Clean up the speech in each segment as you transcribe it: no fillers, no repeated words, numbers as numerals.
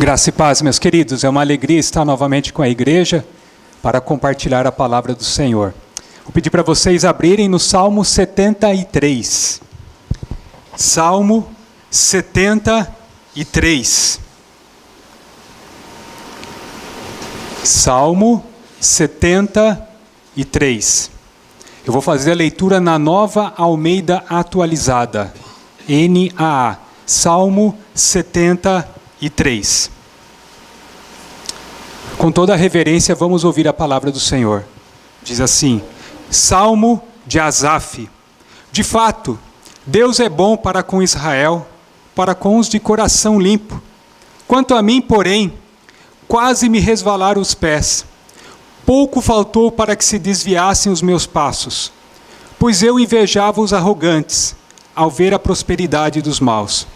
Graça e paz, meus queridos. É uma alegria estar novamente com a igreja para compartilhar a palavra do Senhor. Vou pedir para vocês abrirem no Salmo 73. Salmo 73. Salmo 73. Eu vou fazer a leitura na Nova Almeida Atualizada. NAA. Salmo 73. Com toda a reverência, vamos ouvir a palavra do Senhor. Diz assim: Salmo de Asaf. De fato, Deus é bom para com Israel, para com os de coração limpo. Quanto a mim, porém, quase me resvalaram os pés. Pouco faltou para que se desviassem os meus passos, pois eu invejava os arrogantes, ao ver a prosperidade dos maus.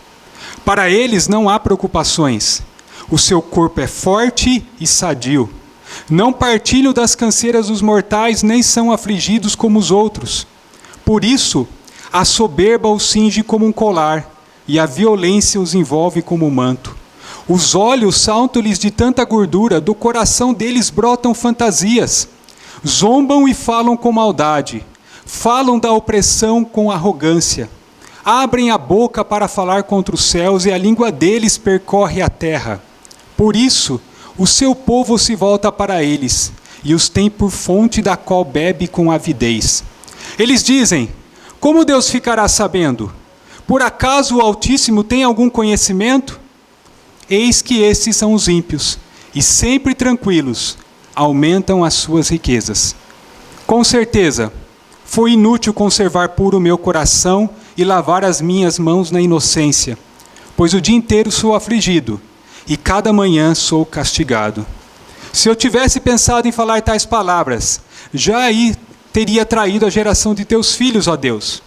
Para eles não há preocupações. O seu corpo é forte e sadio. Não partilham das canseiras dos mortais, nem são afligidos como os outros. Por isso, a soberba os cinge como um colar, e a violência os envolve como um manto. Os olhos saltam-lhes de tanta gordura, do coração deles brotam fantasias. Zombam e falam com maldade, falam da opressão com arrogância. Abrem a boca para falar contra os céus, e a língua deles percorre a terra. Por isso, o seu povo se volta para eles, e os tem por fonte da qual bebe com avidez. Eles dizem: como Deus ficará sabendo? Por acaso o Altíssimo tem algum conhecimento? Eis que esses são os ímpios, e sempre tranquilos, aumentam as suas riquezas. Com certeza, foi inútil conservar puro o meu coração e lavar as minhas mãos na inocência, pois o dia inteiro sou afligido, e cada manhã sou castigado. Se eu tivesse pensado em falar tais palavras, já aí teria traído a geração de teus filhos, ó Deus.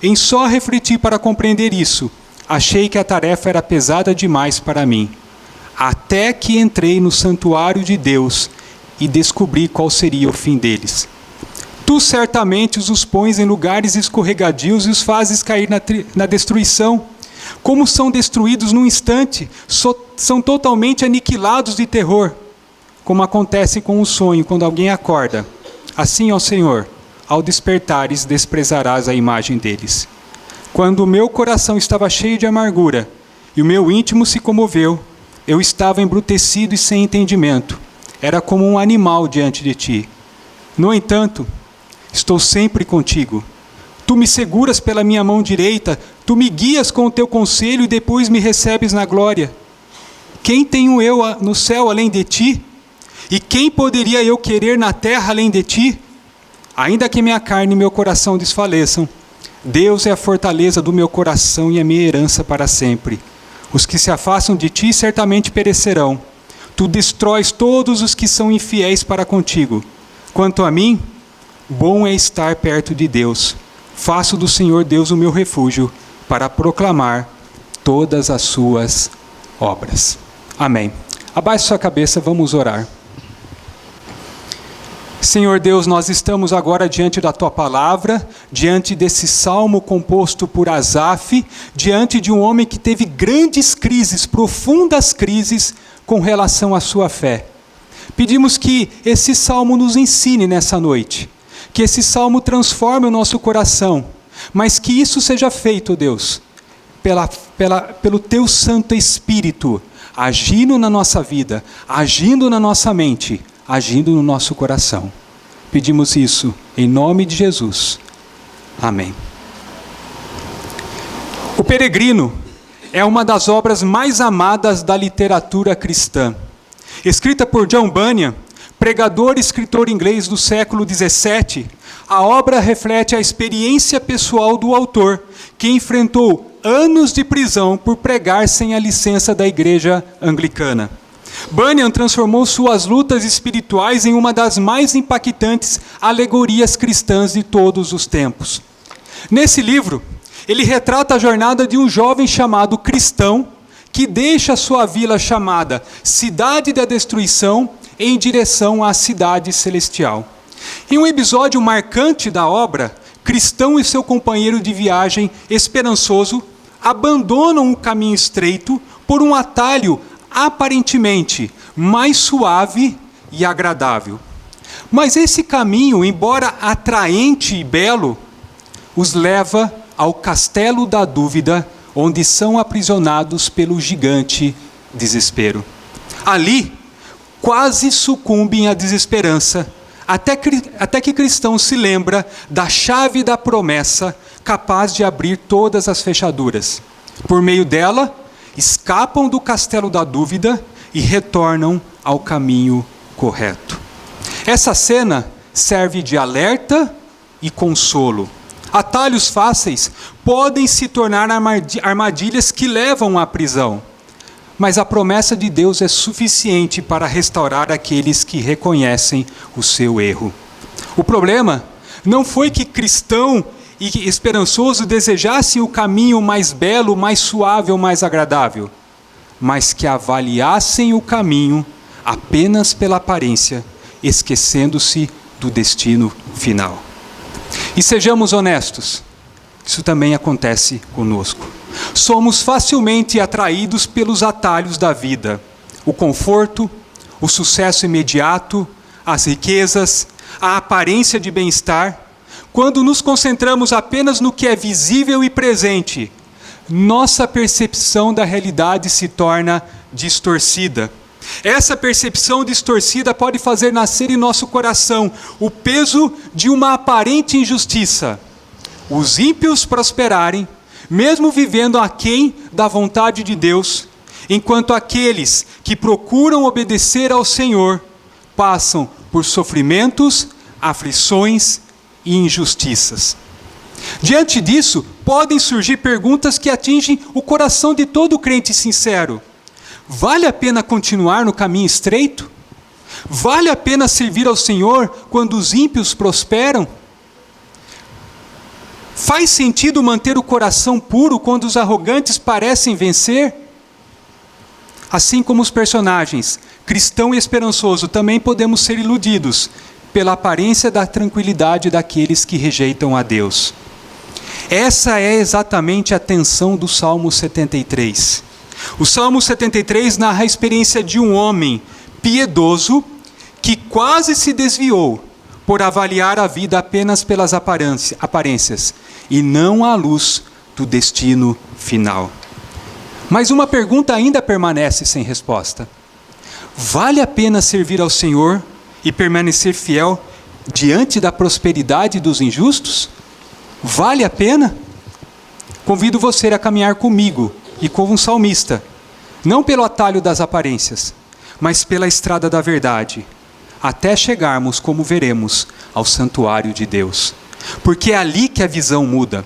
Em só refletir para compreender isso, achei que a tarefa era pesada demais para mim, até que entrei no santuário de Deus e descobri qual seria o fim deles. Tu certamente os pões em lugares escorregadios e os fazes cair na destruição. Como são destruídos num instante, são totalmente aniquilados de terror. Como acontece com um sonho quando alguém acorda. Assim, ó Senhor, ao despertares, desprezarás a imagem deles. Quando o meu coração estava cheio de amargura e o meu íntimo se comoveu, eu estava embrutecido e sem entendimento. Era como um animal diante de ti. No entanto, estou sempre contigo. Tu me seguras pela minha mão direita, tu me guias com o teu conselho e depois me recebes na glória. Quem tenho eu no céu além de ti? E quem poderia eu querer na terra além de ti? Ainda que minha carne e meu coração desfaleçam, Deus é a fortaleza do meu coração e a minha herança para sempre. Os que se afastam de ti certamente perecerão. Tu destróis todos os que são infiéis para contigo. Quanto a mim, bom é estar perto de Deus. Faço do Senhor Deus o meu refúgio, para proclamar todas as suas obras. Amém. Abaixe sua cabeça, vamos orar. Senhor Deus, nós estamos agora diante da Tua palavra, diante desse salmo composto por Asaf, diante de um homem que teve grandes crises, profundas crises com relação à sua fé. Pedimos que esse salmo nos ensine nessa noite, que esse salmo transforme o nosso coração, mas que isso seja feito, Deus, pelo Teu Santo Espírito, agindo na nossa vida, agindo na nossa mente, agindo no nosso coração. Pedimos isso em nome de Jesus. Amém. O Peregrino é uma das obras mais amadas da literatura cristã. Escrita por John Bunyan, pregador e escritor inglês do século XVII, a obra reflete a experiência pessoal do autor, que enfrentou anos de prisão por pregar sem a licença da igreja anglicana. Bunyan transformou suas lutas espirituais em uma das mais impactantes alegorias cristãs de todos os tempos. Nesse livro, ele retrata a jornada de um jovem chamado cristão, que deixa sua vila chamada Cidade da Destruição em direção à cidade celestial. Em um episódio marcante da obra, Cristão e seu companheiro de viagem, esperançoso, abandonam o caminho estreito por um atalho aparentemente mais suave e agradável. Mas esse caminho, embora atraente e belo, os leva ao castelo da dúvida, onde são aprisionados pelo gigante desespero. Ali, quase sucumbem à desesperança, até que cristão se lembra da chave da promessa, capaz de abrir todas as fechaduras. Por meio dela, escapam do castelo da dúvida e retornam ao caminho correto. Essa cena serve de alerta e consolo. Atalhos fáceis podem se tornar armadilhas que levam à prisão, mas a promessa de Deus é suficiente para restaurar aqueles que reconhecem o seu erro. O problema não foi que cristão e esperançoso desejassem o caminho mais belo, mais suave ou mais agradável, mas que avaliassem o caminho apenas pela aparência, esquecendo-se do destino final. E sejamos honestos, isso também acontece conosco. Somos facilmente atraídos pelos atalhos da vida, o conforto, o sucesso imediato, as riquezas, a aparência de bem-estar. Quando nos concentramos apenas no que é visível e presente, nossa percepção da realidade se torna distorcida. Essa percepção distorcida pode fazer nascer em nosso coração o peso de uma aparente injustiça. Os ímpios prosperarem, mesmo vivendo aquém da vontade de Deus, enquanto aqueles que procuram obedecer ao Senhor passam por sofrimentos, aflições e injustiças. Diante disso, podem surgir perguntas que atingem o coração de todo crente sincero. Vale a pena continuar no caminho estreito? Vale a pena servir ao Senhor quando os ímpios prosperam? Faz sentido manter o coração puro quando os arrogantes parecem vencer? Assim como os personagens, cristão e esperançoso, também podemos ser iludidos pela aparência da tranquilidade daqueles que rejeitam a Deus. Essa é exatamente a tensão do Salmo 73. O Salmo 73 narra a experiência de um homem piedoso que quase se desviou por avaliar a vida apenas pelas aparências e não à luz do destino final. Mas uma pergunta ainda permanece sem resposta. Vale a pena servir ao Senhor e permanecer fiel diante da prosperidade dos injustos? Vale a pena? Convido você a caminhar comigo e com um salmista, não pelo atalho das aparências, mas pela estrada da verdade, até chegarmos, como veremos, ao santuário de Deus. Porque é ali que a visão muda,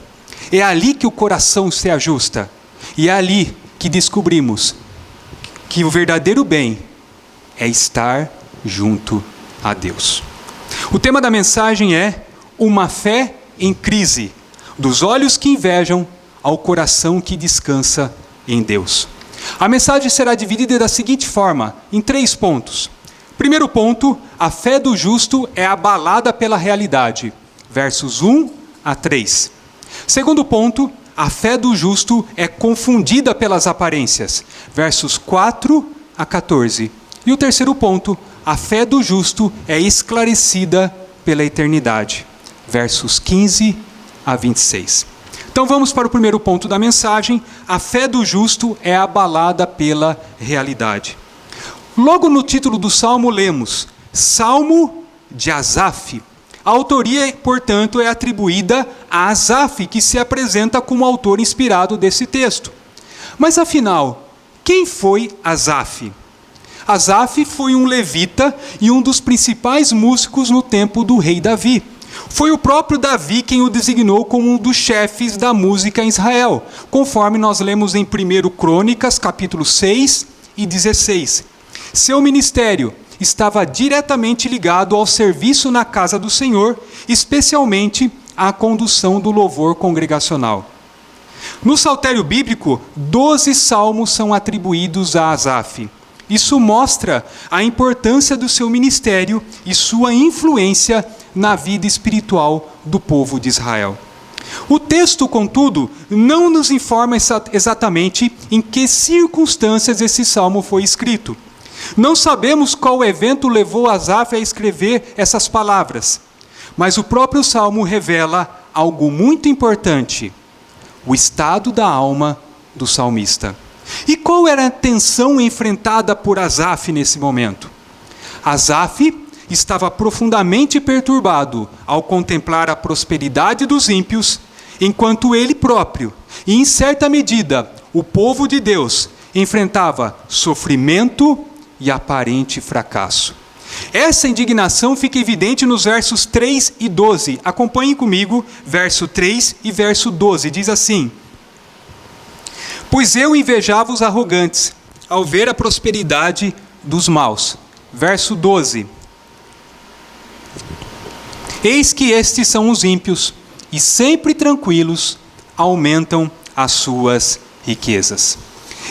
é ali que o coração se ajusta, e é ali que descobrimos que o verdadeiro bem é estar junto a Deus. O tema da mensagem é uma fé em crise, dos olhos que invejam ao coração que descansa em Deus. A mensagem será dividida da seguinte forma, em 3 pontos. Primeiro ponto, a fé do justo é abalada pela realidade, versos 1 a 3. Segundo ponto, a fé do justo é confundida pelas aparências, versos 4 a 14. E o terceiro ponto, a fé do justo é esclarecida pela eternidade, versos 15 a 26. Então vamos para o primeiro ponto da mensagem, a fé do justo é abalada pela realidade. Logo no título do Salmo lemos, Salmo de Asaf. A autoria, portanto, é atribuída a Asaf, que se apresenta como autor inspirado desse texto. Mas afinal, quem foi Asaf? Asaf foi um levita e um dos principais músicos no tempo do rei Davi. Foi o próprio Davi quem o designou como um dos chefes da música em Israel, conforme nós lemos em 1 Crônicas, capítulo 6 e 16. Seu ministério estava diretamente ligado ao serviço na casa do Senhor, especialmente à condução do louvor congregacional. No saltério bíblico, 12 salmos são atribuídos a Asaf. Isso mostra a importância do seu ministério e sua influência na vida espiritual do povo de Israel. O texto, contudo, não nos informa exatamente em que circunstâncias esse salmo foi escrito. Não sabemos qual evento levou Asaf a escrever essas palavras, mas o próprio salmo revela algo muito importante: o estado da alma do salmista. E qual era a tensão enfrentada por Asaf nesse momento? Asaf estava profundamente perturbado ao contemplar a prosperidade dos ímpios, enquanto ele próprio, e em certa medida, o povo de Deus, enfrentava sofrimento e aparente fracasso. Essa indignação fica evidente nos versos 3 e 12. Acompanhem comigo, verso 3 e verso 12. Diz assim: Pois eu invejava os arrogantes, ao ver a prosperidade dos maus. Verso 12. Eis que estes são os ímpios, e sempre tranquilos aumentam as suas riquezas.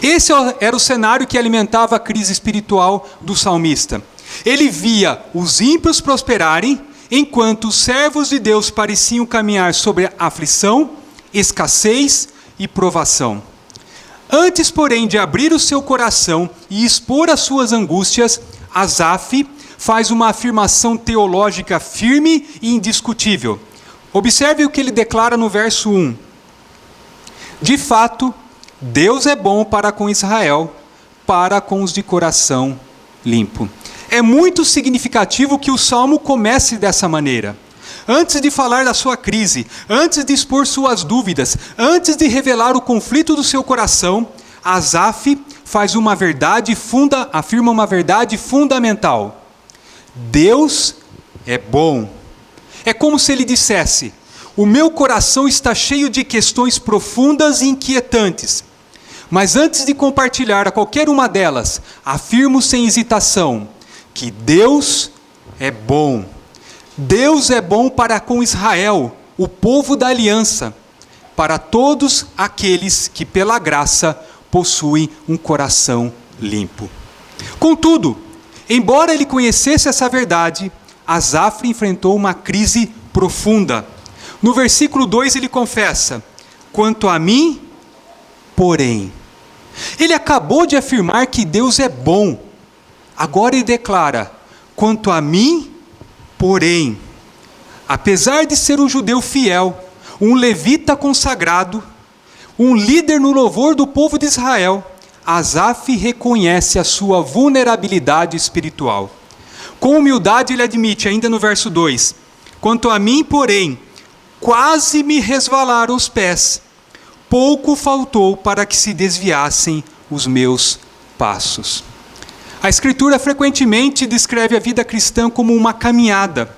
Esse era o cenário que alimentava a crise espiritual do salmista. Ele via os ímpios prosperarem, enquanto os servos de Deus pareciam caminhar sobre aflição, escassez e provação. Antes, porém, de abrir o seu coração e expor as suas angústias, Asaf faz uma afirmação teológica firme e indiscutível. Observe o que ele declara no verso 1. De fato, Deus é bom para com Israel, para com os de coração limpo. É muito significativo que o salmo comece dessa maneira. Antes de falar da sua crise, antes de expor suas dúvidas, antes de revelar o conflito do seu coração, Asaf afirma uma verdade fundamental. Deus é bom. É como se ele dissesse: o meu coração está cheio de questões profundas e inquietantes. Mas antes de compartilhar a qualquer uma delas, afirmo sem hesitação que Deus é bom. Deus é bom para com Israel, o povo da aliança, para todos aqueles que pela graça possuem um coração limpo. Contudo, embora ele conhecesse essa verdade, Asaf enfrentou uma crise profunda. No versículo 2 ele confessa: quanto a mim, porém. Ele acabou de afirmar que Deus é bom. Agora ele declara: quanto a mim, porém. Apesar de ser um judeu fiel, um levita consagrado, um líder no louvor do povo de Israel, Asaf reconhece a sua vulnerabilidade espiritual. Com humildade ele admite, ainda no verso 2, quanto a mim, porém, quase me resvalaram os pés, pouco faltou para que se desviassem os meus passos. A Escritura frequentemente descreve a vida cristã como uma caminhada.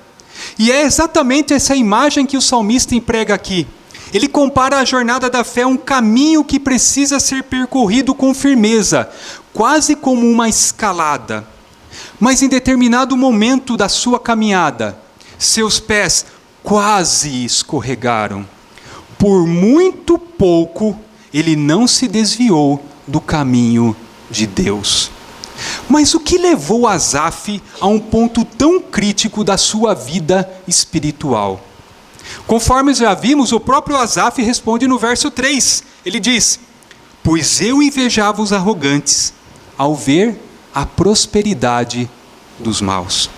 E é exatamente essa imagem que o salmista emprega aqui. Ele compara a jornada da fé a um caminho que precisa ser percorrido com firmeza, quase como uma escalada. Mas em determinado momento da sua caminhada, seus pés quase escorregaram. Por muito pouco, ele não se desviou do caminho de Deus. Mas o que levou Asaf a um ponto tão crítico da sua vida espiritual? Conforme já vimos, o próprio Asaf responde no verso 3. Ele diz: pois eu invejava os arrogantes ao ver a prosperidade dos maus.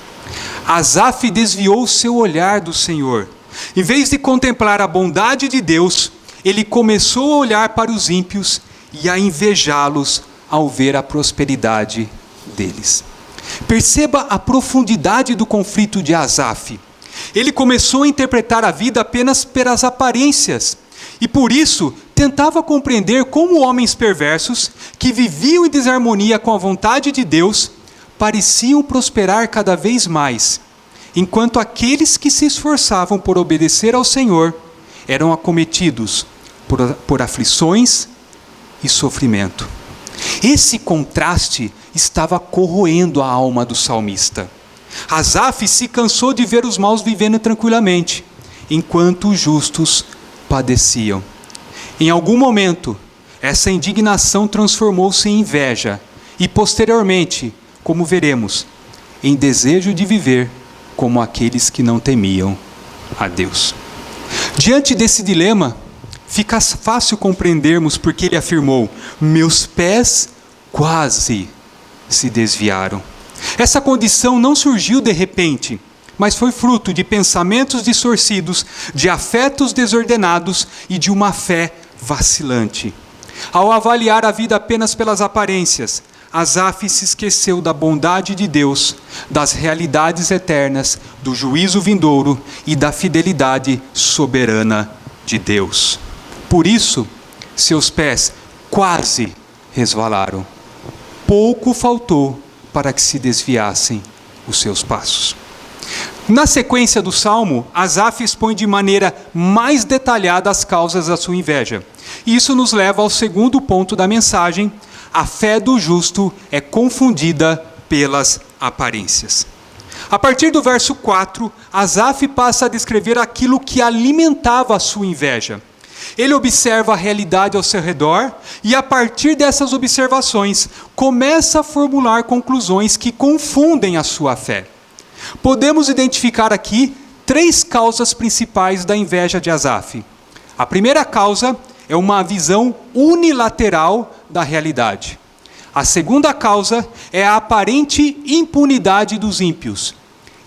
Asaf desviou seu olhar do Senhor. Em vez de contemplar a bondade de Deus, ele começou a olhar para os ímpios e a invejá-los ao ver a prosperidade deles. Perceba a profundidade do conflito de Asaf. Ele começou a interpretar a vida apenas pelas aparências e por isso tentava compreender como homens perversos, que viviam em desarmonia com a vontade de Deus, pareciam prosperar cada vez mais, enquanto aqueles que se esforçavam por obedecer ao Senhor eram acometidos por aflições e sofrimento. Esse contraste estava corroendo a alma do salmista. Asaf se cansou de ver os maus vivendo tranquilamente, enquanto os justos padeciam. Em algum momento, essa indignação transformou-se em inveja e, posteriormente, como veremos, em desejo de viver como aqueles que não temiam a Deus. Diante desse dilema, fica fácil compreendermos porque ele afirmou: meus pés quase se desviaram. Essa condição não surgiu de repente, mas foi fruto de pensamentos distorcidos, de afetos desordenados e de uma fé vacilante. Ao avaliar a vida apenas pelas aparências, Asaf se esqueceu da bondade de Deus, das realidades eternas, do juízo vindouro e da fidelidade soberana de Deus. Por isso, seus pés quase resvalaram. Pouco faltou para que se desviassem os seus passos. Na sequência do Salmo, Asaf expõe de maneira mais detalhada as causas da sua inveja. Isso nos leva ao segundo ponto da mensagem: a fé do justo é confundida pelas aparências. A partir do verso 4, Asaf passa a descrever aquilo que alimentava a sua inveja. Ele observa a realidade ao seu redor e, a partir dessas observações, começa a formular conclusões que confundem a sua fé. Podemos identificar aqui 3 causas principais da inveja de Asaf. A primeira causa é uma visão unilateral da realidade. A segunda causa é a aparente impunidade dos ímpios.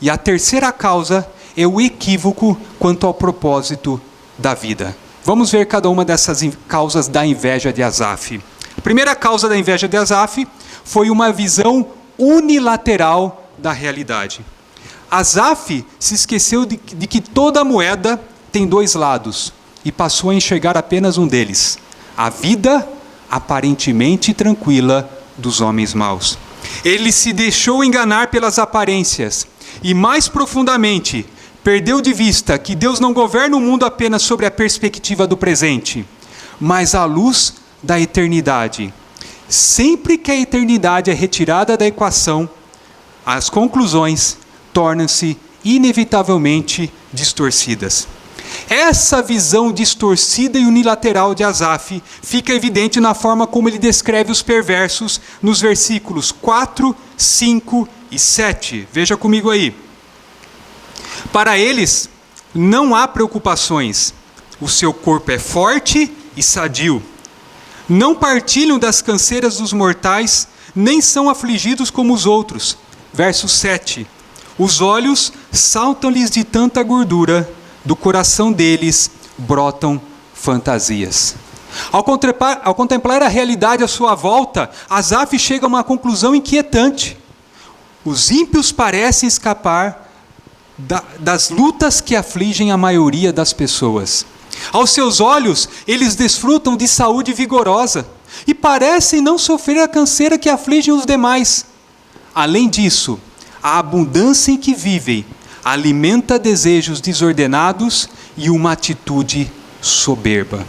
E a terceira causa é o equívoco quanto ao propósito da vida. Vamos ver cada uma dessas causas da inveja de Asaf. A primeira causa da inveja de Asaf foi uma visão unilateral da realidade. Asaf se esqueceu de que toda moeda tem 2 lados e passou a enxergar apenas um deles: a vida aparentemente tranquila dos homens maus. Ele se deixou enganar pelas aparências e, mais profundamente, perdeu de vista que Deus não governa o mundo apenas sobre a perspectiva do presente, mas à luz da eternidade. Sempre que a eternidade é retirada da equação, as conclusões tornam-se inevitavelmente distorcidas. Essa visão distorcida e unilateral de Asaf fica evidente na forma como ele descreve os perversos nos versículos 4, 5 e 7. Veja comigo aí. Para eles não há preocupações, o seu corpo é forte e sadio. Não partilham das canseiras dos mortais, nem são afligidos como os outros. Verso 7. Os olhos saltam-lhes de tanta gordura, do coração deles brotam fantasias. Ao contemplar a realidade à sua volta, Asaf chega a uma conclusão inquietante. Os ímpios parecem escapar das lutas que afligem a maioria das pessoas. Aos seus olhos, eles desfrutam de saúde vigorosa e parecem não sofrer a canseira que aflige os demais. Além disso, a abundância em que vivem alimenta desejos desordenados e uma atitude soberba.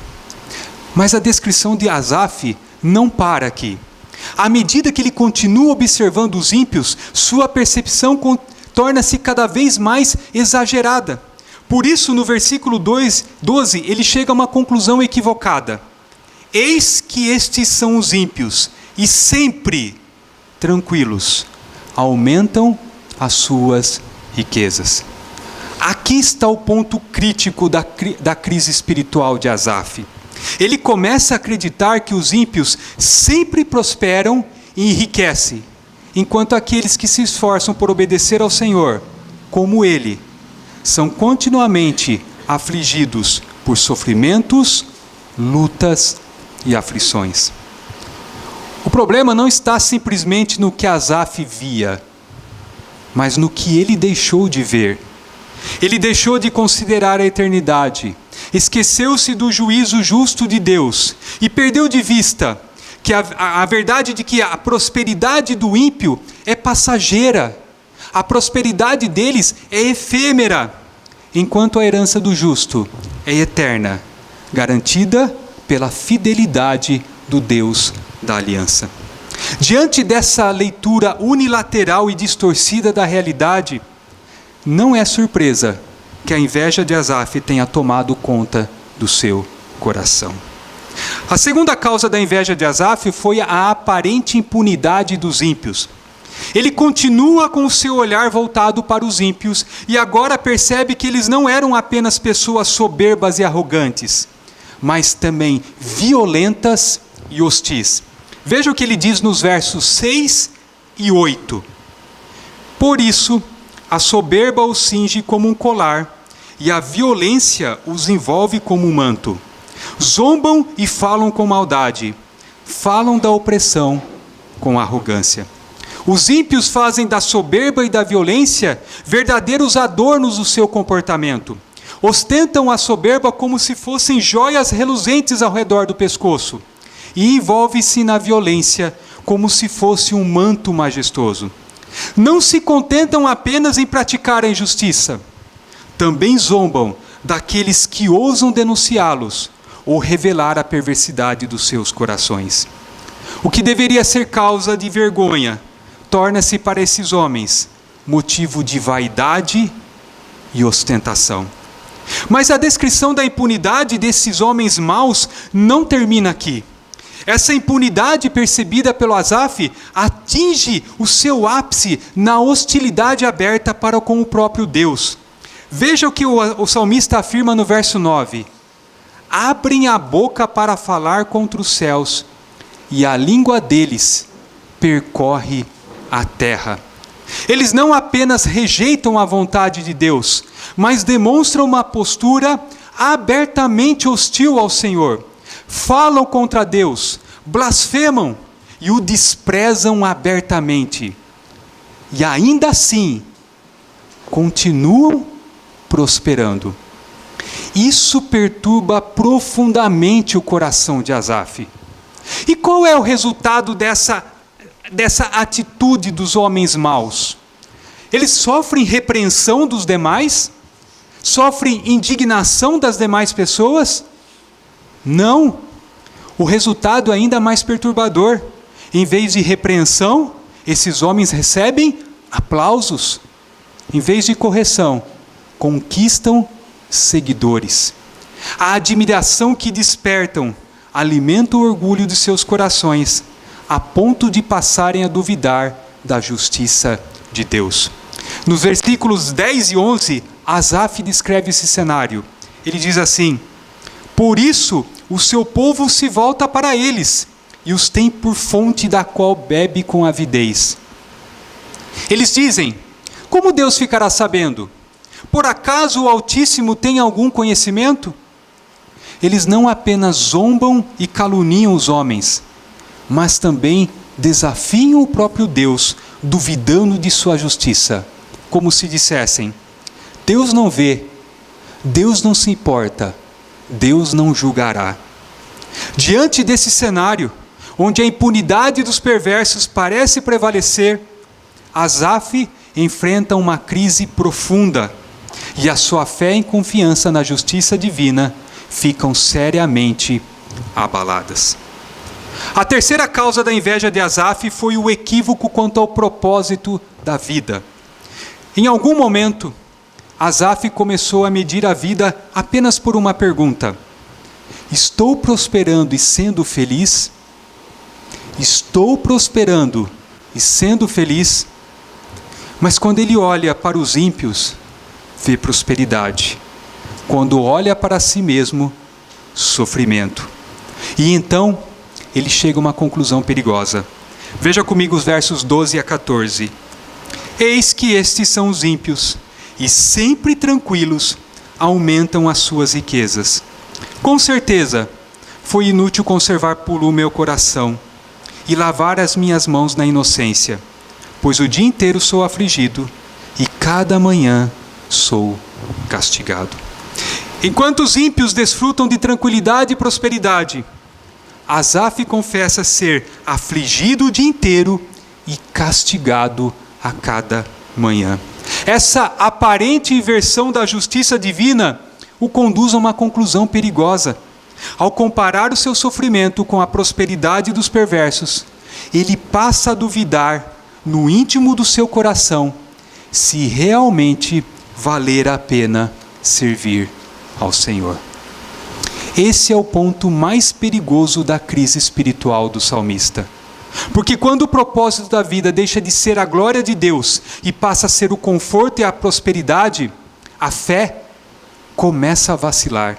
Mas a descrição de Asaf não para aqui. À medida que ele continua observando os ímpios, sua percepção torna-se cada vez mais exagerada. Por isso, no versículo 12, ele chega a uma conclusão equivocada. Eis que estes são os ímpios, e sempre tranquilos, aumentam as suas riquezas. Aqui está o ponto crítico da crise espiritual de Asaf. Ele começa a acreditar que os ímpios sempre prosperam e enriquecem, enquanto aqueles que se esforçam por obedecer ao Senhor, como ele, são continuamente afligidos por sofrimentos, lutas e aflições. O problema não está simplesmente no que Asaf via, mas no que ele deixou de ver. Ele deixou de considerar a eternidade, esqueceu-se do juízo justo de Deus e perdeu de vista que a verdade de que a prosperidade do ímpio é passageira, a prosperidade deles é efêmera, enquanto a herança do justo é eterna, garantida pela fidelidade do Deus da aliança. Diante dessa leitura unilateral e distorcida da realidade, não é surpresa que a inveja de Asaf tenha tomado conta do seu coração. A segunda causa da inveja de Asaf foi a aparente impunidade dos ímpios. Ele continua com o seu olhar voltado para os ímpios e agora percebe que eles não eram apenas pessoas soberbas e arrogantes, mas também violentas e hostis. Veja o que ele diz nos versos 6 e 8. Por isso, a soberba os cinge como um colar e a violência os envolve como um manto. Zombam e falam com maldade, falam da opressão com arrogância. Os ímpios fazem da soberba e da violência verdadeiros adornos do seu comportamento. Ostentam a soberba como se fossem joias reluzentes ao redor do pescoço e envolve-se na violência como se fosse um manto majestoso. Não se contentam apenas em praticar a injustiça, também zombam daqueles que ousam denunciá-los ou revelar a perversidade dos seus corações. O que deveria ser causa de vergonha torna-se para esses homens motivo de vaidade e ostentação. Mas a descrição da impunidade desses homens maus não termina aqui. Essa impunidade percebida pelo Asaf atinge o seu ápice na hostilidade aberta para com o próprio Deus. Veja o que o salmista afirma no verso 9. Abrem a boca para falar contra os céus, e a língua deles percorre a terra. Eles não apenas rejeitam a vontade de Deus, mas demonstram uma postura abertamente hostil ao Senhor. Falam contra Deus, blasfemam e o desprezam abertamente. E ainda assim, continuam prosperando. Isso perturba profundamente o coração de Asaf. E qual é o resultado dessa atitude dos homens maus? Eles sofrem repreensão dos demais? Sofrem indignação das demais pessoas? Não. O resultado é ainda mais perturbador. Em vez de repreensão, esses homens recebem aplausos. Em vez de correção, conquistam seguidores. A admiração que despertam alimenta o orgulho de seus corações, a ponto de passarem a duvidar da justiça de Deus. Nos versículos 10 e 11, Asaf descreve esse cenário. Ele diz assim: por isso o seu povo se volta para eles, e os tem por fonte da qual bebe com avidez. Eles dizem: como Deus ficará sabendo? Por acaso o Altíssimo tem algum conhecimento? Eles não apenas zombam e caluniam os homens, mas também desafiam o próprio Deus, duvidando de sua justiça, como se dissessem: Deus não vê, Deus não se importa, Deus não julgará. Diante desse cenário, onde a impunidade dos perversos parece prevalecer, Asaf enfrenta uma crise profunda, e a sua fé e confiança na justiça divina ficam seriamente abaladas. A terceira causa da inveja de Asaf foi o equívoco quanto ao propósito da vida. Em algum momento, Asaf começou a medir a vida apenas por uma pergunta: estou prosperando e sendo feliz? Estou prosperando e sendo feliz? Mas quando ele olha para os ímpios, vê prosperidade. Quando olha para si mesmo, sofrimento. E então, ele chega a uma conclusão perigosa. Veja comigo os versos 12 a 14. Eis que estes são os ímpios, e sempre tranquilos, aumentam as suas riquezas. Com certeza, foi inútil conservar puro o meu coração, e lavar as minhas mãos na inocência, pois o dia inteiro sou afligido, e cada manhã sou castigado. Enquanto os ímpios desfrutam de tranquilidade e prosperidade, Asaf confessa ser afligido o dia inteiro e castigado a cada manhã. Essa aparente inversão da justiça divina o conduz a uma conclusão perigosa. Ao comparar o seu sofrimento com a prosperidade dos perversos, ele passa a duvidar no íntimo do seu coração se realmente valer a pena servir ao Senhor. Esse é o ponto mais perigoso da crise espiritual do salmista. Porque quando o propósito da vida deixa de ser a glória de Deus e passa a ser o conforto e a prosperidade, a fé começa a vacilar.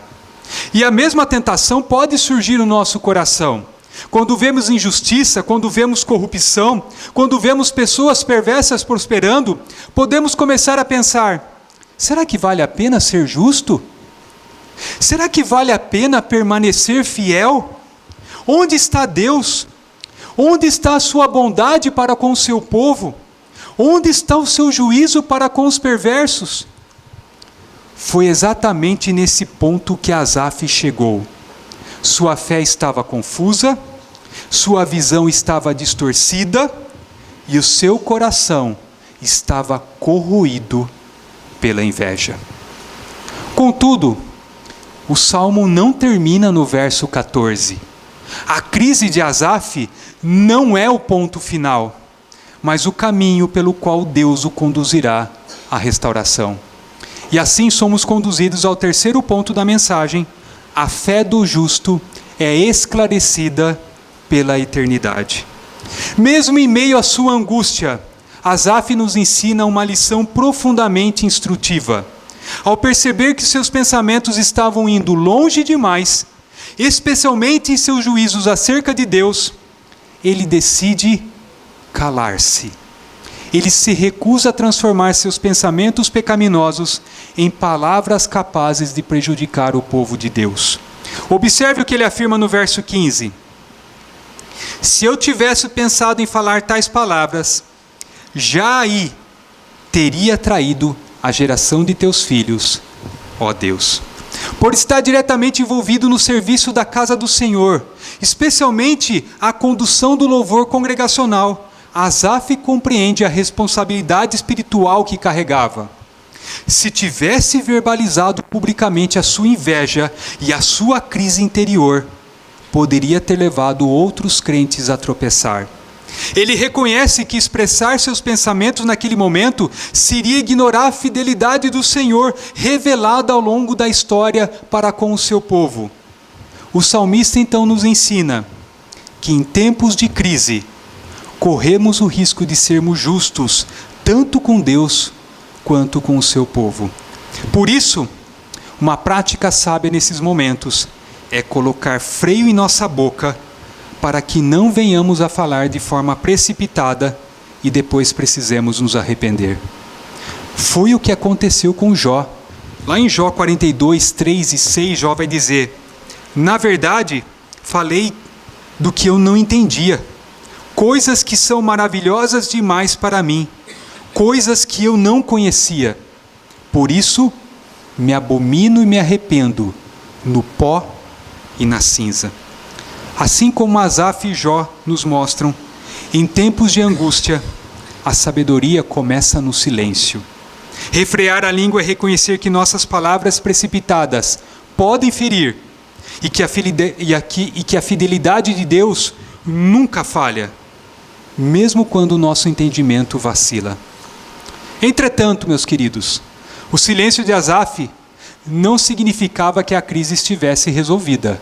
E a mesma tentação pode surgir no nosso coração. Quando vemos injustiça, quando vemos corrupção, quando vemos pessoas perversas prosperando, podemos começar a pensar: será que vale a pena ser justo? Será que vale a pena permanecer fiel? Onde está Deus? Onde está a sua bondade para com o seu povo? Onde está o seu juízo para com os perversos? Foi exatamente nesse ponto que Asaf chegou. Sua fé estava confusa, sua visão estava distorcida e o seu coração estava corroído pela inveja. Contudo, o salmo não termina no verso 14. A crise de Asaf não é o ponto final, mas o caminho pelo qual Deus o conduzirá à restauração. E assim somos conduzidos ao terceiro ponto da mensagem: a fé do justo é esclarecida pela eternidade. Mesmo em meio à sua angústia, Asaf nos ensina uma lição profundamente instrutiva. Ao perceber que seus pensamentos estavam indo longe demais, especialmente em seus juízos acerca de Deus, ele decide calar-se. Ele se recusa a transformar seus pensamentos pecaminosos em palavras capazes de prejudicar o povo de Deus. Observe o que ele afirma no verso 15. Se eu tivesse pensado em falar tais palavras, já aí teria traído a geração de teus filhos, ó Deus. Por estar diretamente envolvido no serviço da casa do Senhor, especialmente a condução do louvor congregacional, Asaf compreende a responsabilidade espiritual que carregava. Se tivesse verbalizado publicamente a sua inveja e a sua crise interior, poderia ter levado outros crentes a tropeçar. Ele reconhece que expressar seus pensamentos naquele momento seria ignorar a fidelidade do Senhor revelada ao longo da história para com o seu povo. O salmista então nos ensina que em tempos de crise, corremos o risco de sermos justos, tanto com Deus quanto com o seu povo. Por isso, uma prática sábia nesses momentos é colocar freio em nossa boca para que não venhamos a falar de forma precipitada e depois precisemos nos arrepender. Foi o que aconteceu com Jó. Lá em Jó 42, 3 e 6, Jó vai dizer: na verdade, falei do que eu não entendia, coisas que são maravilhosas demais para mim, coisas que eu não conhecia. Por isso, me abomino e me arrependo no pó e na cinza. Assim como Asaf e Jó nos mostram, em tempos de angústia, a sabedoria começa no silêncio. Refrear a língua é reconhecer que nossas palavras precipitadas podem ferir e que a fidelidade de Deus nunca falha, mesmo quando o nosso entendimento vacila. Entretanto, meus queridos, o silêncio de Asaf não significava que a crise estivesse resolvida.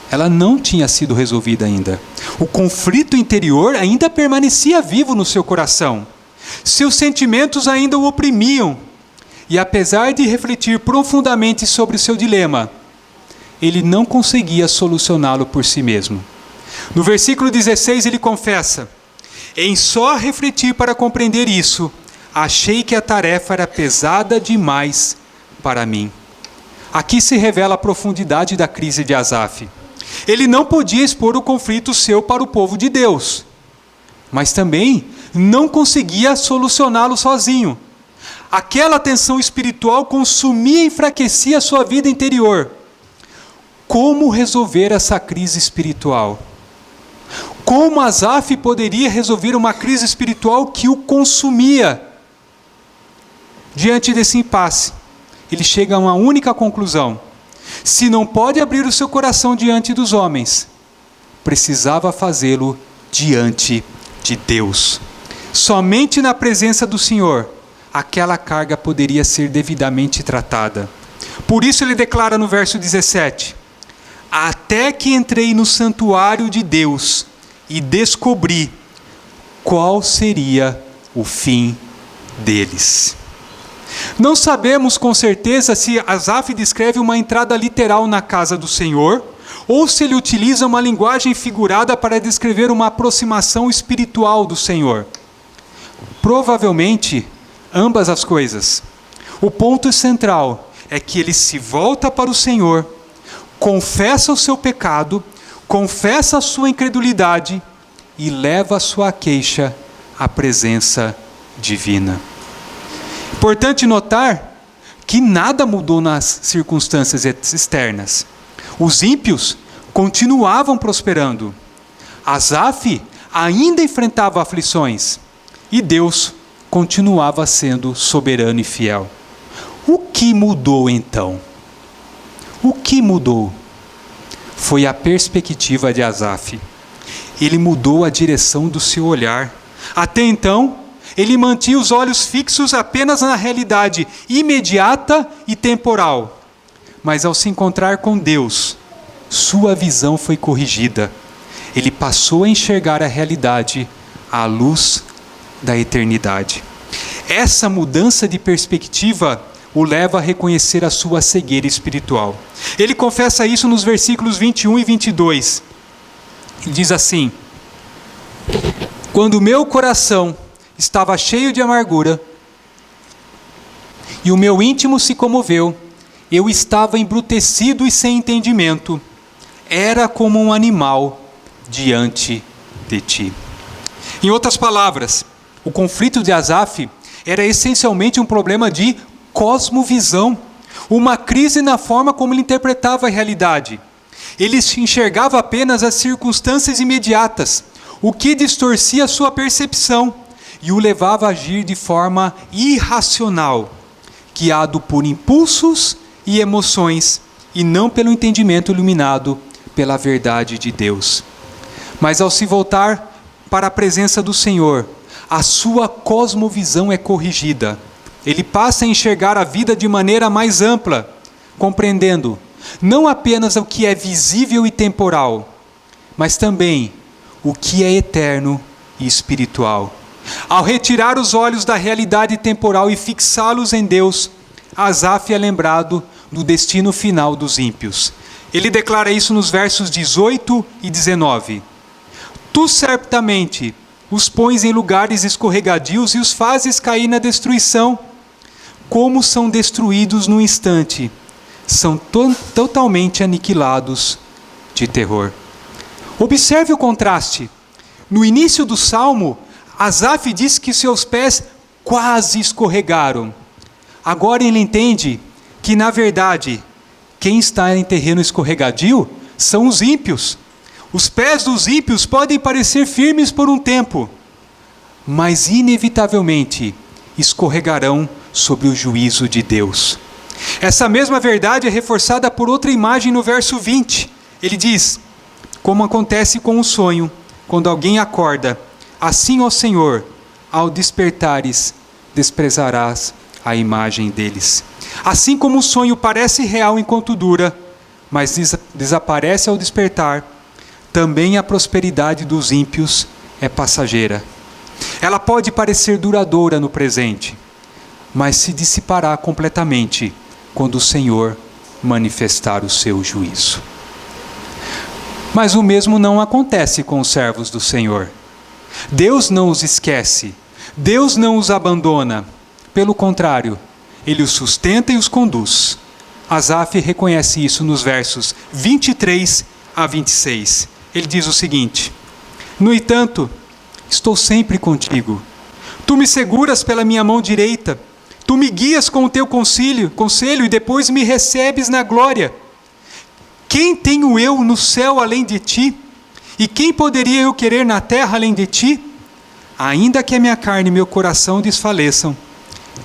Ela não tinha sido resolvida ainda. O conflito interior ainda permanecia vivo no seu coração. Seus sentimentos ainda o oprimiam. E apesar de refletir profundamente sobre o seu dilema, ele não conseguia solucioná-lo por si mesmo. No versículo 16 ele confessa: em só refletir para compreender isso, achei que a tarefa era pesada demais para mim. Aqui se revela a profundidade da crise de Asaf. Ele não podia expor o conflito seu para o povo de Deus, mas também não conseguia solucioná-lo sozinho. Aquela tensão espiritual consumia e enfraquecia a sua vida interior. Como resolver essa crise espiritual? Como Asaf poderia resolver uma crise espiritual que o consumia? Diante desse impasse, ele chega a uma única conclusão: se não pode abrir o seu coração diante dos homens, precisava fazê-lo diante de Deus. Somente na presença do Senhor, aquela carga poderia ser devidamente tratada. Por isso ele declara no verso 17: até que entrei no santuário de Deus, e descobri qual seria o fim deles. Não sabemos com certeza se Asaf descreve uma entrada literal na casa do Senhor, ou se ele utiliza uma linguagem figurada para descrever uma aproximação espiritual do Senhor. Provavelmente, ambas as coisas. O ponto central é que ele se volta para o Senhor, confessa o seu pecado, confessa a sua incredulidade e leva a sua queixa à presença divina. Importante notar que nada mudou nas circunstâncias externas. Os ímpios continuavam prosperando. Asaf ainda enfrentava aflições e Deus continuava sendo soberano e fiel. O que mudou então? O que mudou? Foi a perspectiva de Asaf. Ele mudou a direção do seu olhar. Até então, ele mantinha os olhos fixos apenas na realidade imediata e temporal. Mas ao se encontrar com Deus, sua visão foi corrigida. Ele passou a enxergar a realidade à luz da eternidade. Essa mudança de perspectiva o leva a reconhecer a sua cegueira espiritual. Ele confessa isso nos versículos 21 e 22. Ele diz assim: quando o meu coração estava cheio de amargura e o meu íntimo se comoveu, eu estava embrutecido e sem entendimento. Era como um animal diante de ti. Em outras palavras, o conflito de Asaf era essencialmente um problema de cosmovisão, uma crise na forma como ele interpretava a realidade. Ele enxergava apenas as circunstâncias imediatas, o que distorcia a sua percepção e o levava a agir de forma irracional, guiado por impulsos e emoções, e não pelo entendimento iluminado pela verdade de Deus. Mas ao se voltar para a presença do Senhor, a sua cosmovisão é corrigida. Ele passa a enxergar a vida de maneira mais ampla, compreendendo não apenas o que é visível e temporal, mas também o que é eterno e espiritual. Ao retirar os olhos da realidade temporal e fixá-los em Deus, Asaf é lembrado do destino final dos ímpios. Ele declara isso nos versos 18 e 19. Tu certamente os pões em lugares escorregadios e os fazes cair na destruição. Como são destruídos num instante, são totalmente aniquilados de terror. Observe o contraste. No início do Salmo, Asaf diz que seus pés quase escorregaram. Agora ele entende que, na verdade, quem está em terreno escorregadio são os ímpios. Os pés dos ímpios podem parecer firmes por um tempo, mas inevitavelmente escorregarão sobre o juízo de Deus. Essa mesma verdade é reforçada por outra imagem no verso 20. Ele diz: como acontece com o sonho, quando alguém acorda, assim, ó Senhor, ao despertares, desprezarás a imagem deles. Assim como o sonho parece real enquanto dura, mas desaparece ao despertar, também a prosperidade dos ímpios é passageira. Ela pode parecer duradoura no presente, mas se dissipará completamente quando o Senhor manifestar o seu juízo. Mas o mesmo não acontece com os servos do Senhor. Deus não os esquece, Deus não os abandona. Pelo contrário, Ele os sustenta e os conduz. Asaf reconhece isso nos versos 23 a 26. Ele diz o seguinte: no entanto, estou sempre contigo. Tu me seguras pela minha mão direita. Tu me guias com o teu conselho e depois me recebes na glória. Quem tenho eu no céu além de ti? E quem poderia eu querer na terra além de ti? Ainda que a minha carne e meu coração desfaleçam,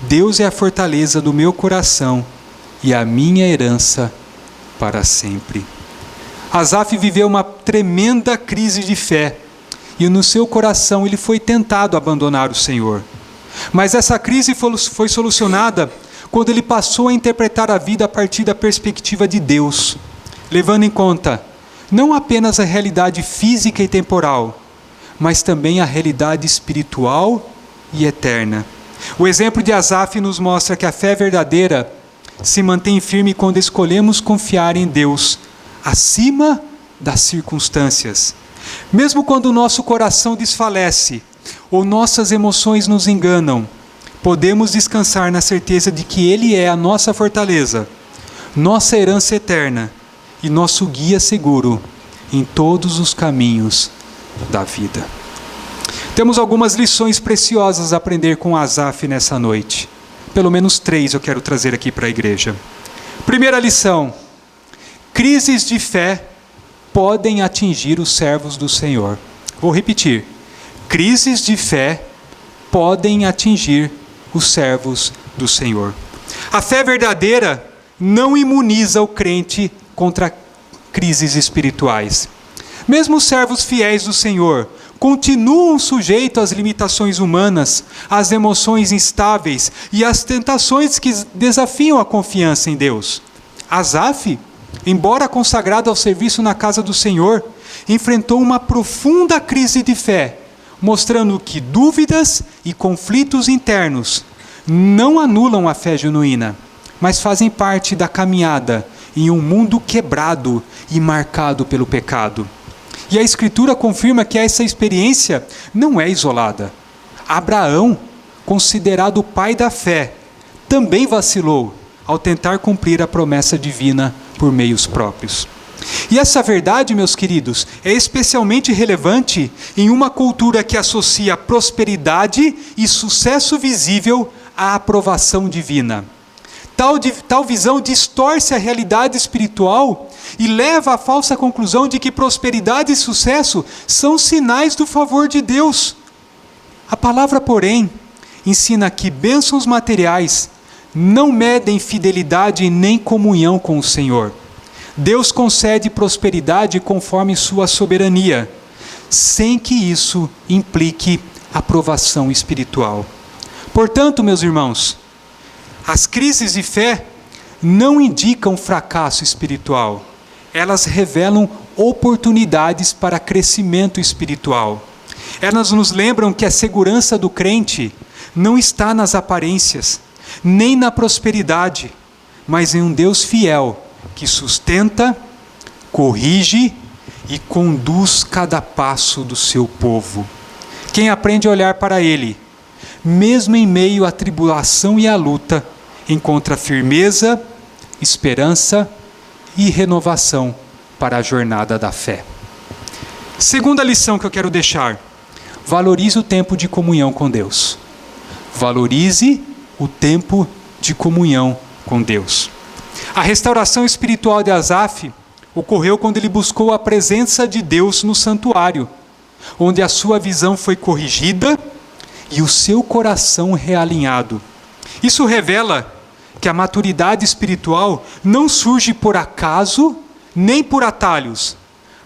Deus é a fortaleza do meu coração e a minha herança para sempre. Asaf viveu uma tremenda crise de fé e no seu coração ele foi tentado a abandonar o Senhor. Mas essa crise foi solucionada quando ele passou a interpretar a vida a partir da perspectiva de Deus, levando em conta não apenas a realidade física e temporal, mas também a realidade espiritual e eterna. O exemplo de Asaf nos mostra que a fé verdadeira se mantém firme quando escolhemos confiar em Deus acima das circunstâncias. Mesmo quando o nosso coração desfalece ou nossas emoções nos enganam, podemos descansar na certeza de que Ele é a nossa fortaleza, nossa herança eterna e nosso guia seguro em todos os caminhos da vida. Temos algumas lições preciosas a aprender com Asaf nessa noite. Pelo menos 3 eu quero trazer aqui para a igreja. Primeira lição: crises de fé podem atingir os servos do Senhor. Vou repetir. Crises de fé podem atingir os servos do Senhor. A fé verdadeira não imuniza o crente contra crises espirituais. Mesmo os servos fiéis do Senhor continuam sujeitos às limitações humanas, às emoções instáveis e às tentações que desafiam a confiança em Deus. Asaf, embora consagrado ao serviço na casa do Senhor, enfrentou uma profunda crise de fé, mostrando que dúvidas e conflitos internos não anulam a fé genuína, mas fazem parte da caminhada em um mundo quebrado e marcado pelo pecado. E a Escritura confirma que essa experiência não é isolada. Abraão, considerado o pai da fé, também vacilou ao tentar cumprir a promessa divina por meios próprios. E essa verdade, meus queridos, é especialmente relevante em uma cultura que associa prosperidade e sucesso visível à aprovação divina. Tal visão distorce a realidade espiritual e leva à falsa conclusão de que prosperidade e sucesso são sinais do favor de Deus. A palavra, porém, ensina que bênçãos materiais não medem fidelidade nem comunhão com o Senhor. Deus concede prosperidade conforme sua soberania, sem que isso implique aprovação espiritual. Portanto, meus irmãos, as crises de fé não indicam fracasso espiritual. Elas revelam oportunidades para crescimento espiritual. Elas nos lembram que a segurança do crente não está nas aparências, nem na prosperidade, mas em um Deus fiel que sustenta, corrige e conduz cada passo do seu povo. Quem aprende a olhar para Ele, mesmo em meio à tribulação e à luta, encontra firmeza, esperança e renovação para a jornada da fé. Segunda lição que eu quero deixar: valorize o tempo de comunhão com Deus. Valorize o tempo de comunhão com Deus. A restauração espiritual de Asaf ocorreu quando ele buscou a presença de Deus no santuário, onde a sua visão foi corrigida e o seu coração realinhado. Isso revela que a maturidade espiritual não surge por acaso, nem por atalhos,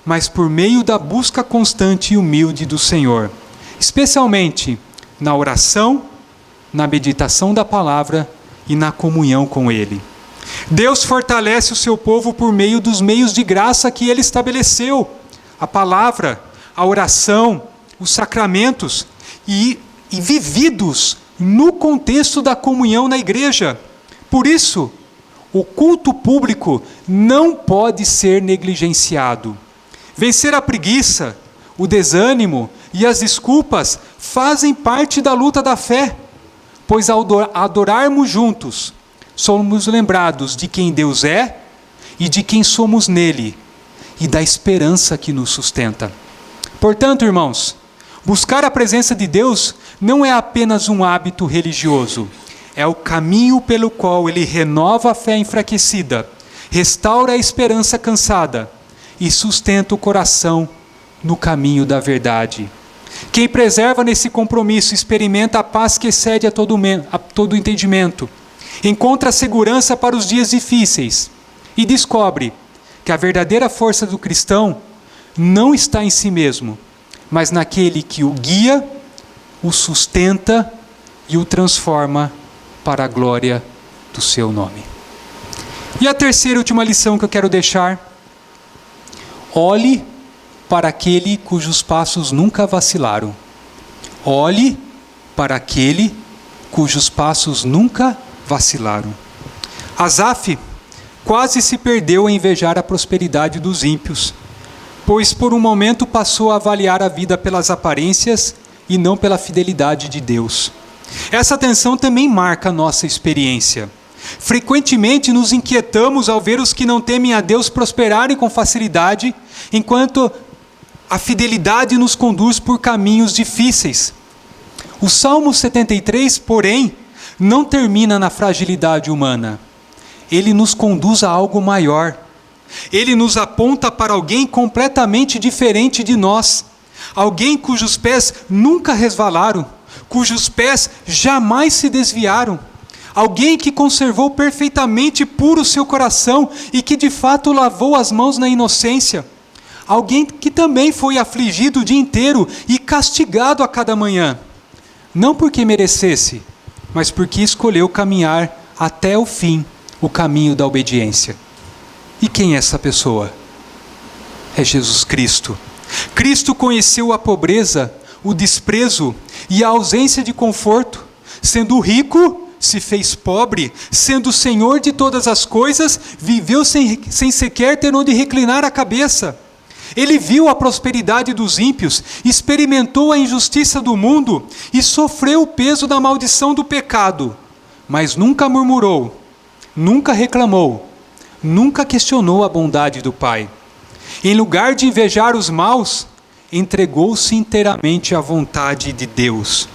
mas por meio da busca constante e humilde do Senhor, especialmente na oração, na meditação da palavra e na comunhão com Ele. Deus fortalece o seu povo por meio dos meios de graça que Ele estabeleceu: a palavra, a oração, os sacramentos, e vividos no contexto da comunhão na igreja. Por isso, o culto público não pode ser negligenciado. Vencer a preguiça, o desânimo e as desculpas fazem parte da luta da fé, pois ao adorarmos juntos, somos lembrados de quem Deus é e de quem somos nele, e da esperança que nos sustenta. Portanto, irmãos, buscar a presença de Deus não é apenas um hábito religioso, é o caminho pelo qual Ele renova a fé enfraquecida, restaura a esperança cansada e sustenta o coração no caminho da verdade. Quem preserva nesse compromisso experimenta a paz que excede a todo entendimento, encontra segurança para os dias difíceis e descobre que a verdadeira força do cristão não está em si mesmo, mas naquele que o guia, o sustenta e o transforma para a glória do seu nome. E a terceira e última lição que eu quero deixar: olhe para aquele cujos passos nunca vacilaram. Olhe para aquele cujos passos nunca vacilaram. Asaf quase se perdeu a invejar a prosperidade dos ímpios, pois por um momento passou a avaliar a vida pelas aparências e não pela fidelidade de Deus. Essa tensão também marca a nossa experiência. Frequentemente nos inquietamos ao ver os que não temem a Deus prosperarem com facilidade, enquanto a fidelidade nos conduz por caminhos difíceis. O Salmo 73, porém, não termina na fragilidade humana. Ele nos conduz a algo maior. Ele nos aponta para alguém completamente diferente de nós. Alguém cujos pés nunca resvalaram, cujos pés jamais se desviaram. Alguém que conservou perfeitamente puro seu coração e que de fato lavou as mãos na inocência. Alguém que também foi afligido o dia inteiro e castigado a cada manhã. Não porque merecesse, mas porque escolheu caminhar até o fim, o caminho da obediência. E quem é essa pessoa? É Jesus Cristo. Cristo conheceu a pobreza, o desprezo e a ausência de conforto. Sendo rico, se fez pobre. Sendo Senhor de todas as coisas, viveu sem sequer ter onde reclinar a cabeça. Ele viu a prosperidade dos ímpios, experimentou a injustiça do mundo e sofreu o peso da maldição do pecado. Mas nunca murmurou, nunca reclamou, nunca questionou a bondade do Pai. Em lugar de invejar os maus, entregou-se inteiramente à vontade de Deus.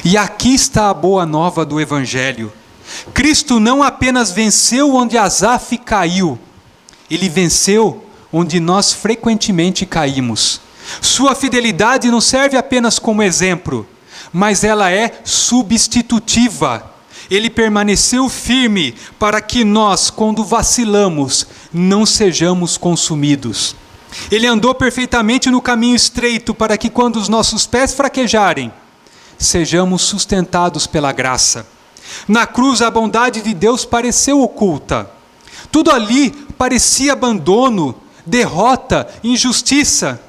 E aqui está a boa nova do Evangelho. Cristo não apenas venceu onde Asaf caiu, ele venceu onde nós frequentemente caímos. Sua fidelidade não serve apenas como exemplo, mas ela é substitutiva. Ele permaneceu firme para que nós, quando vacilamos, não sejamos consumidos. Ele andou perfeitamente no caminho estreito para que, quando os nossos pés fraquejarem, sejamos sustentados pela graça. Na cruz, a bondade de Deus pareceu oculta. Tudo ali parecia abandono, derrota, injustiça.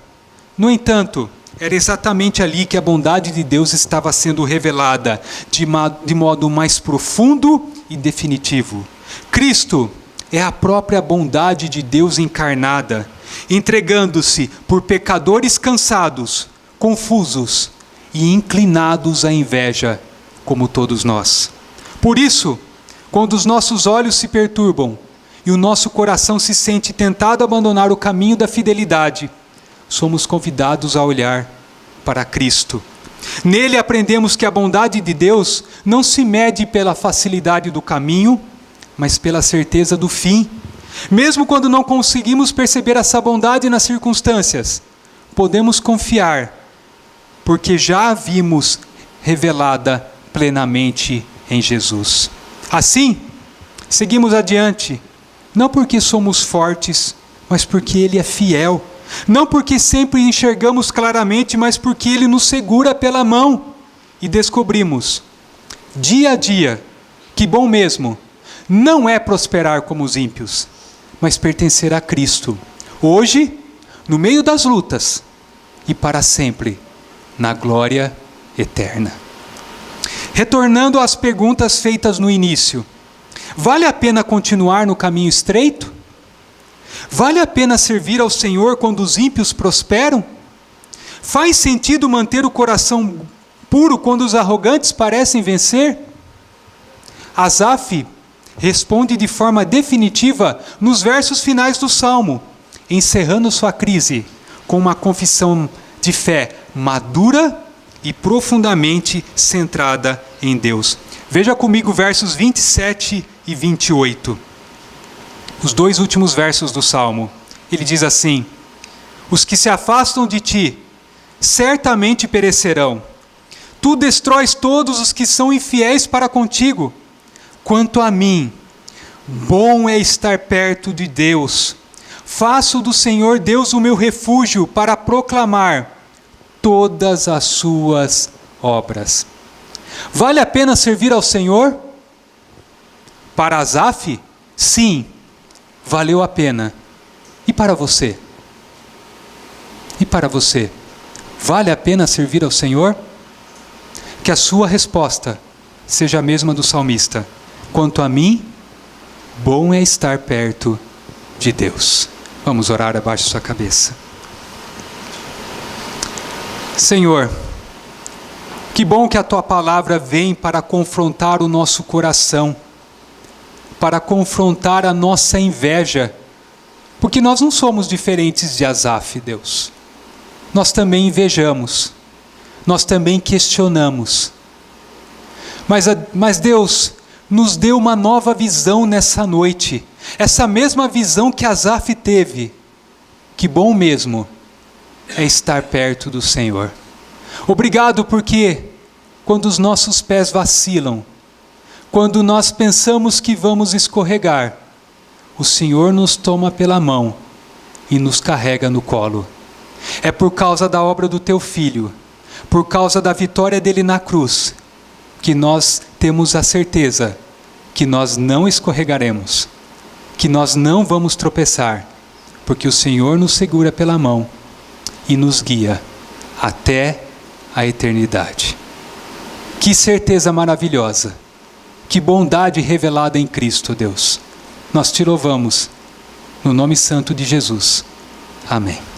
No entanto, era exatamente ali que a bondade de Deus estava sendo revelada de modo mais profundo e definitivo. Cristo é a própria bondade de Deus encarnada, entregando-se por pecadores cansados, confusos e inclinados à inveja, como todos nós. Por isso, quando os nossos olhos se perturbam e o nosso coração se sente tentado a abandonar o caminho da fidelidade, somos convidados a olhar para Cristo. Nele aprendemos que a bondade de Deus não se mede pela facilidade do caminho, mas pela certeza do fim. Mesmo quando não conseguimos perceber essa bondade nas circunstâncias, podemos confiar, porque já a vimos revelada plenamente em Jesus. Assim, seguimos adiante, não porque somos fortes, mas porque Ele é fiel. Não porque sempre enxergamos claramente, mas porque Ele nos segura pela mão. E descobrimos, dia a dia, que bom mesmo não é prosperar como os ímpios, mas pertencer a Cristo. Hoje, no meio das lutas, e para sempre, na glória eterna. Retornando às perguntas feitas no início, vale a pena continuar no caminho estreito? Vale a pena servir ao Senhor quando os ímpios prosperam? Faz sentido manter o coração puro quando os arrogantes parecem vencer? Asaf responde de forma definitiva nos versos finais do Salmo, encerrando sua crise com uma confissão de fé madura e profundamente centrada em Deus. Veja comigo versos 27 e 28. Os dois últimos versos do Salmo. Ele diz assim: os que se afastam de ti certamente perecerão. Tu destróis todos os que são infiéis para contigo. Quanto a mim, bom é estar perto de Deus. Faço do Senhor Deus o meu refúgio para proclamar todas as suas obras. Vale a pena servir ao Senhor? Para Asaf, sim, valeu a pena. E para você? E para você, vale a pena servir ao Senhor? Que a sua resposta seja a mesma do salmista. Quanto a mim, bom é estar perto de Deus. Vamos orar abaixo da sua cabeça. Senhor, que bom que a Tua palavra vem para confrontar o nosso coração, para confrontar a nossa inveja, porque nós não somos diferentes de Asaf, Deus. Nós também invejamos, nós também questionamos. Mas Deus nos deu uma nova visão nessa noite, essa mesma visão que Asaf teve. Que bom mesmo é estar perto do Senhor. Obrigado porque quando os nossos pés vacilam, quando nós pensamos que vamos escorregar, o Senhor nos toma pela mão e nos carrega no colo. É por causa da obra do Teu Filho, por causa da vitória dele na cruz, que nós temos a certeza que nós não escorregaremos, que nós não vamos tropeçar, porque o Senhor nos segura pela mão e nos guia até a eternidade. Que certeza maravilhosa, que bondade revelada em Cristo, Deus. Nós te louvamos, no nome santo de Jesus. Amém.